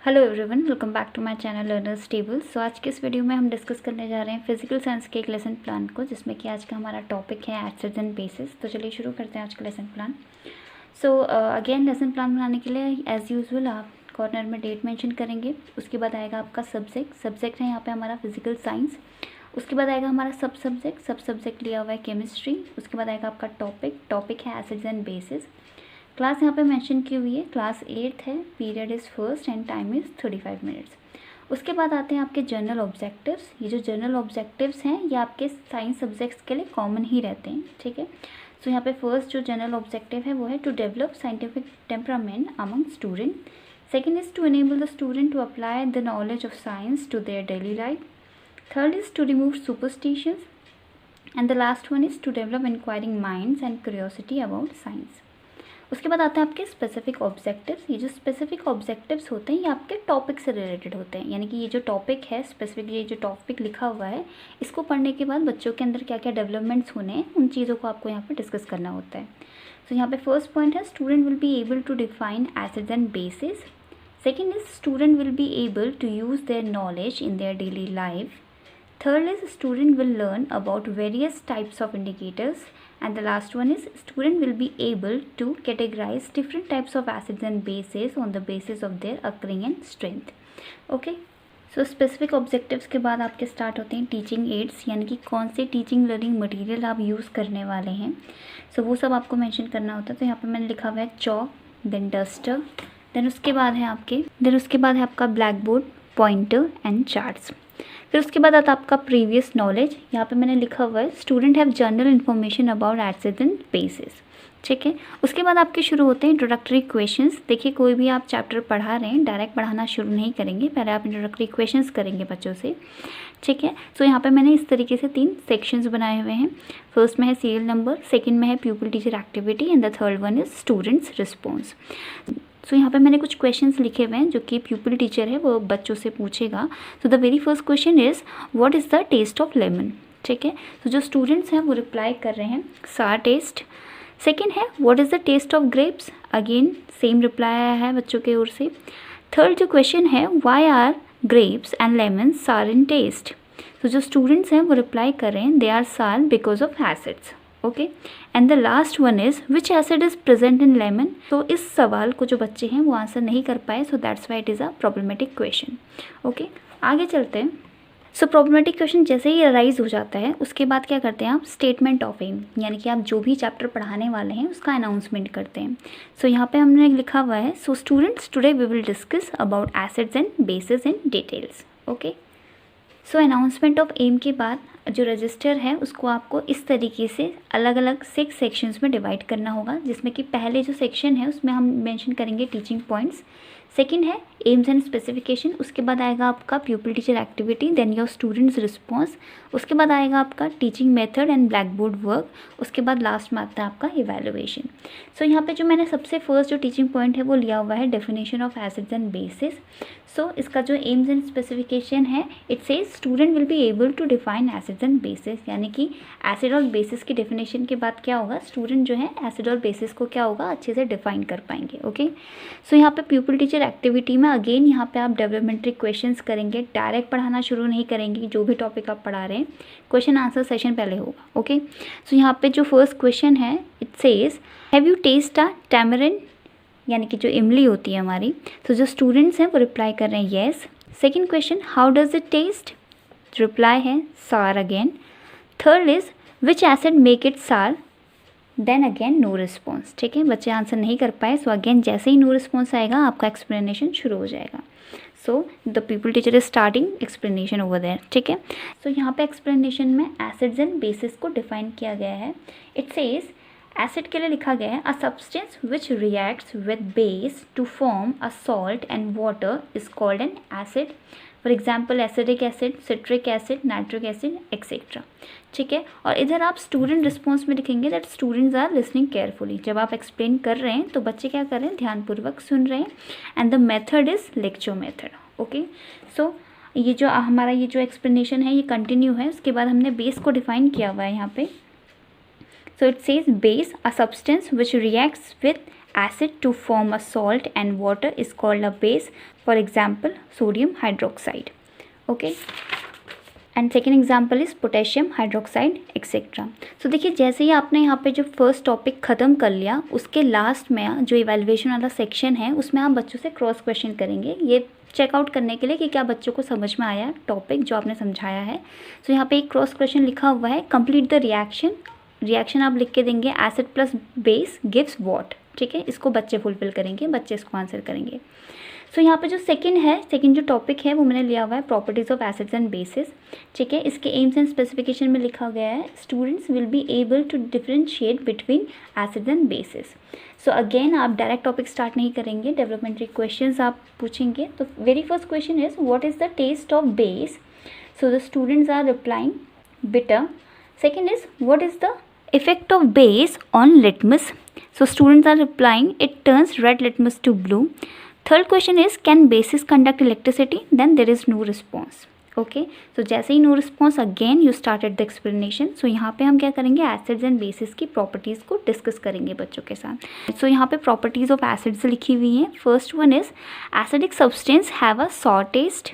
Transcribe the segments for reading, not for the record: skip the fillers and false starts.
Hello everyone, welcome back to my channel Learners Table. So आज के इस video में हम डिस्कस करने जा रहे हैं फिजिकल साइंस के एक लेसन प्लान को, जिसमें कि आज का हमारा टॉपिक है एसिड्स एंड बेसिस। तो चलिए शुरू करते हैं आज का lesson plan. So again lesson plan बनाने के लिए एज़ यूजुअल आप कॉर्नर में डेट मेंशन करेंगे। उसके बाद आएगा आपका सब्जेक्ट है यहाँ पे हमारा फिजिकल साइंस। उसके बाद आएगा हमारा सब सब्जेक्ट लिया हुआ है केमिस्ट्री। उसके बाद आएगा आपका टॉपिक है एसिड्स एंड बेसिस। क्लास यहाँ पे मेंशन की हुई है, क्लास 8th है, period is first and time is 35 minutes. उसके बाद आते हैं आपके जनरल ऑब्जेक्टिव्स। ये जो जनरल ऑब्जेक्टिव्स हैं ये आपके साइंस सब्जेक्ट्स के लिए कॉमन ही रहते हैं, ठीक है। सो यहाँ पे फर्स्ट जो जनरल ऑब्जेक्टिव है वो है to develop scientific temperament among student. Second is to enable the student to apply the knowledge of science to their daily life. Third is to remove superstitions and the last one is to develop inquiring minds and curiosity about science. उसके बाद आते हैं आपके specific objectives. ये जो specific objectives होते हैं ये आपके टॉपिक से रिलेटेड होते हैं, यानी कि ये जो टॉपिक है स्पेसिफिक, ये जो टॉपिक लिखा हुआ है इसको पढ़ने के बाद बच्चों के अंदर क्या क्या डेवलपमेंट्स होने हैं उन चीज़ों को आपको यहाँ पे डिस्कस करना होता है। तो यहाँ पे फर्स्ट पॉइंट है student will be able to define acids and bases. Second is student will be able to use their knowledge in their daily life. Third is student will learn about various types of indicators, and the last one is student will be able to categorize different types of acids and bases on the basis of their occurring and strength. Okay, so specific objectives के बाद आपके start होते हैं teaching ads, यानी कि कौन से teaching learning material आप यूज़ करने वाले हैं। सो वो सब आपको मेंशन करना होता है। तो यहाँ पर मैंने लिखा हुआ है चॉक, देन डस्टर, देन उसके बाद है आपका black board, pointer and charts. फिर उसके बाद आता है आपका प्रीवियस नॉलेज। यहाँ पे मैंने लिखा हुआ है student have general information about acids and basis, ठीक है। उसके बाद आपके शुरू होते हैं इंट्रोडक्टरी क्वेश्चंस। देखिए कोई भी आप चैप्टर पढ़ा रहे हैं डायरेक्ट पढ़ाना शुरू नहीं करेंगे, पहले आप इंट्रोडक्टरी क्वेश्चंस करेंगे बच्चों से, ठीक है। सो यहाँ पे मैंने इस तरीके से 3 सेक्शंस बनाए हुए हैं। फर्स्ट में है सीरियल नंबर, सेकेंड में है pupil teacher activity and the third one is students response. So यहाँ पे मैंने कुछ क्वेश्चंस लिखे हुए हैं जो कि प्यूपिल टीचर है वो बच्चों से पूछेगा। So the very first question is what is the taste of lemon, ठीक है। तो जो स्टूडेंट्स हैं वो रिप्लाई कर रहे हैं सार टेस्ट। सेकेंड है what is the taste of grapes, again same reply आया है बच्चों की ओर से। थर्ड जो क्वेश्चन है why are grapes and lemon sour in test. तो जो स्टूडेंट्स हैं वो रिप्लाई कर रहे हैं दे आर सार because of acids, okay. And the last one is which acid is present in lemon. तो इस सवाल को जो बच्चे हैं वो आंसर नहीं कर पाए, so that's why it is a problematic question, okay. आगे चलते हैं। सो प्रॉब्लमेटिक क्वेश्चन जैसे ही अराइज हो जाता है उसके बाद क्या करते हैं आप स्टेटमेंट ऑफ एम, यानी कि आप जो भी चैप्टर पढ़ाने वाले हैं उसका अनाउंसमेंट करते हैं। सो यहाँ पे हमने लिखा हुआ है so students today we will discuss about acids and bases in details, okay. So announcement of aim के बाद जो रजिस्टर है उसको आपको इस तरीके से अलग अलग 6 सेक्शंस में डिवाइड करना होगा, जिसमें कि पहले जो सेक्शन है उसमें हम मेंशन करेंगे टीचिंग पॉइंट्स। सेकंड है एम्स एंड स्पेसिफिकेशन। उसके बाद आएगा आपका pupil teacher activity, then your students response. उसके बाद आएगा आपका teaching method and black board work. उसके बाद लास्ट में आता है आपका इवैल्यूएशन। सो यहाँ पे जो मैंने सबसे फर्स्ट जो टीचिंग पॉइंट है वो लिया हुआ है definition of acids and bases. So इसका जो एम्स एंड स्पेसिफिकेशन है it says student will be able to define acids and bases, यानी कि एसिड और बेसिस की डेफिनेशन के बाद क्या होगा स्टूडेंट जो है एसिड और बेसिस को क्या होगा अच्छे से डिफाइन कर पाएंगे, ओके। सो यहाँ पे प्यूपिल टीचर एक्टिविटी में अगेन यहाँ पे आप डेवलपमेंट्री क्वेश्चंस करेंगे, डायरेक्ट पढ़ाना शुरू नहीं करेंगे। जो भी टॉपिक आप पढ़ा रहे हैं क्वेश्चन आंसर सेशन पहले होगा, ओके। सो यहाँ पे जो फर्स्ट क्वेश्चन है it says have you taste a tamarind, यानी कि जो इमली होती है हमारी। तो जो स्टूडेंट्स हैं वो रिप्लाई कर रहे हैं yes. Second question how does it taste, reply है सार again. Third is which acid make it सार, देन अगेन नो रिस्पॉन्स, ठीक है। बच्चे आंसर नहीं कर पाए, सो अगेन जैसे ही नो रिस्पॉन्स आएगा आपका एक्सप्लेनेशन शुरू हो जाएगा। So the pupil teacher is starting explanation over there, ठीक है। सो यहाँ पे एक्सप्लेनेशन में एसिड्स एंड बेसिस को डिफाइन किया गया है। इट सेज एसिड के लिए लिखा गया है a substance which reacts with base to form a salt and water is called an acid. For example acidic acid, citric acid, nitric acid etcetera, ठीक है। और इधर आप स्टूडेंट रिस्पॉन्स में लिखेंगे that students are listening carefully. जब आप explain कर रहे हैं तो बच्चे क्या कर रहे हैं ध्यानपूर्वक सुन रहे हैं। And the method is lecture method, okay. So ये जो हमारा ये जो एक्सप्लेनेशन है ये कंटिन्यू है। उसके बाद हमने बेस को डिफाइन किया हुआ है यहाँ पे। So it says base, a substance which reacts with acid to form a salt and water is called a base, for example sodium hydroxide. Okay, and second example is potassium hydroxide etcetera. So देखिए जैसे ही आपने यहाँ पे जो first topic ख़त्म कर लिया, उसके लास्ट में जो इवैल्यूएशन वाला सेक्शन है उसमें आप बच्चों से क्रॉस क्वेश्चन करेंगे, ये चेकआउट करने के लिए कि क्या बच्चों को समझ में आया टॉपिक जो आपने समझाया है. सो यहाँ पे एक क्रॉस क्वेश्चन लिखा हुआ है, कंप्लीट द रिएक्शन आप लिख के देंगे acid plus base gives what. ठीक है, इसको बच्चे फुलफिल करेंगे, बच्चे इसको आंसर करेंगे. सो यहाँ पे जो सेकंड जो टॉपिक है वो मैंने लिया हुआ है properties of acids and basis. ठीक है, इसके एम्स एंड स्पेसिफिकेशन में लिखा गया है students will be able to differentiate between acids and bases. So again आप डायरेक्ट टॉपिक स्टार्ट नहीं करेंगे, डेवलपमेंटरी क्वेश्चंस आप पूछेंगे. तो very first question is what is the taste of base. So the students are replying bitter. Second is what is the effect of base on litmus. So students are replying it turns red litmus to blue. Third question is can bases conduct electricity. Then there is no response. Okay, so जैसे ही no response again you started the explanation. So यहाँ पे हम क्या करेंगे, acids and bases की properties को discuss करेंगे बच्चों के साथ. So यहाँ पे properties of acids लिखी हुई हैं. First one is acidic substance have a sour taste.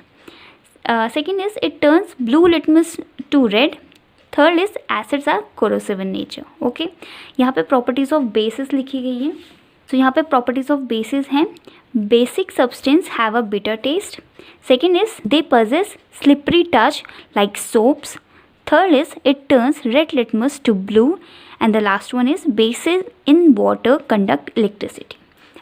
Second is it turns blue litmus to red. Third is acids are corrosive in nature. Okay, यहाँ पे प्रॉपर्टीज़ ऑफ बेसिस लिखी गई है. So यहाँ पे प्रॉपर्टीज़ ऑफ बेसिस हैं basic substance have a bitter taste. Second is they possess slippery touch like soaps. Third is it turns red litmus to blue. And the last one is bases in water conduct electricity.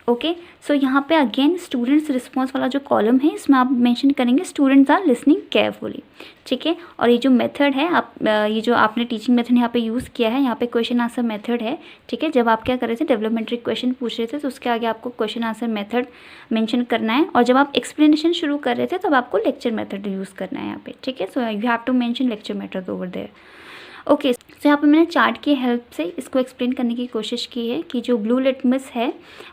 Okay, so यहाँ पे again students response वाला जो column है इसमें आप mention करेंगे students are listening carefully. ठीक है, और ये जो मेथड है आप ये जो आपने टीचिंग मेथड यहाँ पे यूज़ किया है, यहाँ पे क्वेश्चन आंसर मेथड है. ठीक है, जब आप क्या कर रहे थे डेवलपमेंट्री क्वेश्चन पूछ रहे थे तो उसके आगे आपको क्वेश्चन आंसर मेथड मेंशन करना है, और जब आप एक्सप्लेनेशन शुरू कर रहे थे तब आपको लेक्चर मेथड यूज़ करना है यहाँ पे. ठीक है, so you have to mention lecture method over there. Okay, so यहाँ पे मैंने चार्ट की हेल्प से इसको एक्सप्लेन करने की कोशिश की है कि जो ब्लू लिटमस है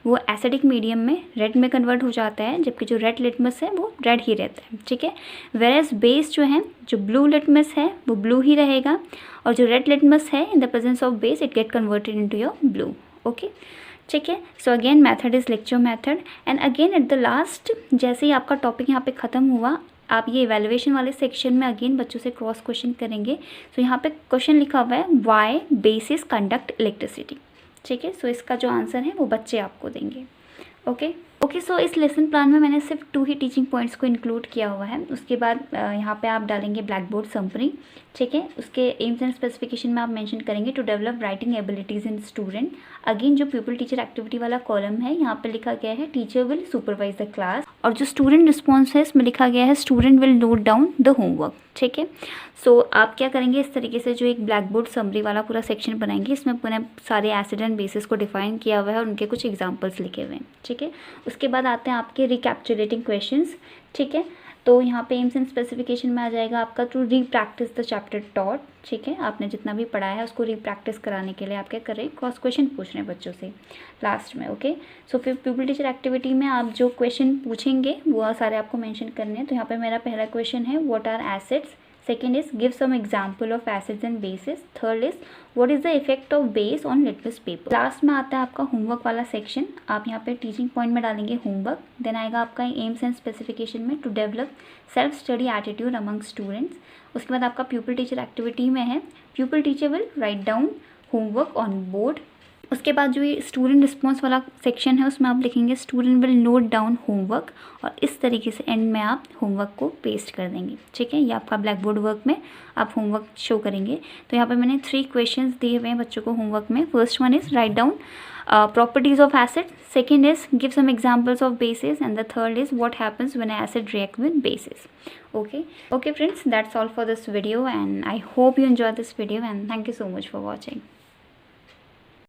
वो एसिडिक मीडियम में रेड में कन्वर्ट हो जाता है, जबकि जो रेड लिटमस है वो रेड ही रहता है. ठीक है, वेरएज बेस जो है, जो ब्लू लिटमस है वो ब्लू ही रहेगा, और जो रेड लिटमस है in the presence of base it get converted into your blue. Okay, ठीक है, so again method is lecture method. And again at the last जैसे ही आपका टॉपिक यहाँ पे ख़त्म हुआ, आप ये इवैल्यूएशन वाले सेक्शन में अगेन बच्चों से क्रॉस क्वेश्चन करेंगे. सो यहाँ पे क्वेश्चन लिखा हुआ है व्हाई बेसिस कंडक्ट इलेक्ट्रिसिटी. ठीक है, सो इसका जो आंसर है वो बच्चे आपको देंगे. ओके, सो इस लेसन प्लान में मैंने सिर्फ 2 ही टीचिंग पॉइंट्स को इंक्लूड किया हुआ है. उसके बाद यहाँ पे आप डालेंगे ब्लैक बोर्ड समरी. ठीक है, उसके एम्स एंड स्पेसिफिकेशन में आप मेंशन करेंगे to develop writing abilities in student. Again जो पीपल टीचर एक्टिविटी वाला कॉलम है यहाँ पे लिखा गया है teacher will supervise the class, और जो स्टूडेंट रिस्पॉन्स है इसमें लिखा गया है student will note down the homework. ठीक है, सो आप क्या करेंगे, इस तरीके से जो एक ब्लैक बोर्ड समरी वाला पूरा सेक्शन बनाएंगे, इसमें पूरे सारे एसिड एंड बेसिस को डिफाइन किया हुआ है और उनके कुछ एग्जांपल्स लिखे हुए हैं. ठीक है, उसके बाद आते हैं आपके रिकैप्चुलेटिंग क्वेश्चंस. ठीक है, तो यहाँ पे एम्स एंड स्पेसिफिकेशन में आ जाएगा आपका टू रीप्रैक्टिस द चैप्टर टॉट. ठीक है, आपने जितना भी पढ़ा है उसको रीप्रैक्टिस कराने के लिए आप क्या कर रहे हैं, क्रॉस क्वेश्चन पूछ रहे हैं बच्चों से लास्ट में. ओके, सो फिर पीपल टीचर एक्टिविटी में आप जो क्वेश्चन पूछेंगे वो सारे आपको मेंशन करने हैं. तो यहाँ पे मेरा पहला क्वेश्चन है what are acids. Second is give some example of acids and bases. Third is what is the effect of base on litmus paper. Last में आता है आपका होमवर्क वाला सेक्शन. आप यहाँ पे टीचिंग पॉइंट में डालेंगे होमवर्क. देन आएगा आपका एम्स एंड स्पेसिफिकेशन में to develop self study attitude among students. उसके बाद आपका प्यूपल टीचर एक्टिविटी में है pupil teacher will write down homework on board. उसके बाद जो ये स्टूडेंट रिस्पॉन्स वाला सेक्शन है उसमें आप लिखेंगे student will note down homework, और इस तरीके से एंड में आप होमवर्क को पेस्ट कर देंगे. ठीक है, ये आपका ब्लैक बोर्ड वर्क में आप होमवर्क शो करेंगे. तो यहाँ पे मैंने 3 क्वेश्चंस दिए हुए हैं बच्चों को होमवर्क में. First one is write down properties of acid. Second is give some examples of bases, and the third is what happens when acid react with bases. Okay friends, that's all for this video, and I hope you enjoyed this video, and thank you so much for watching.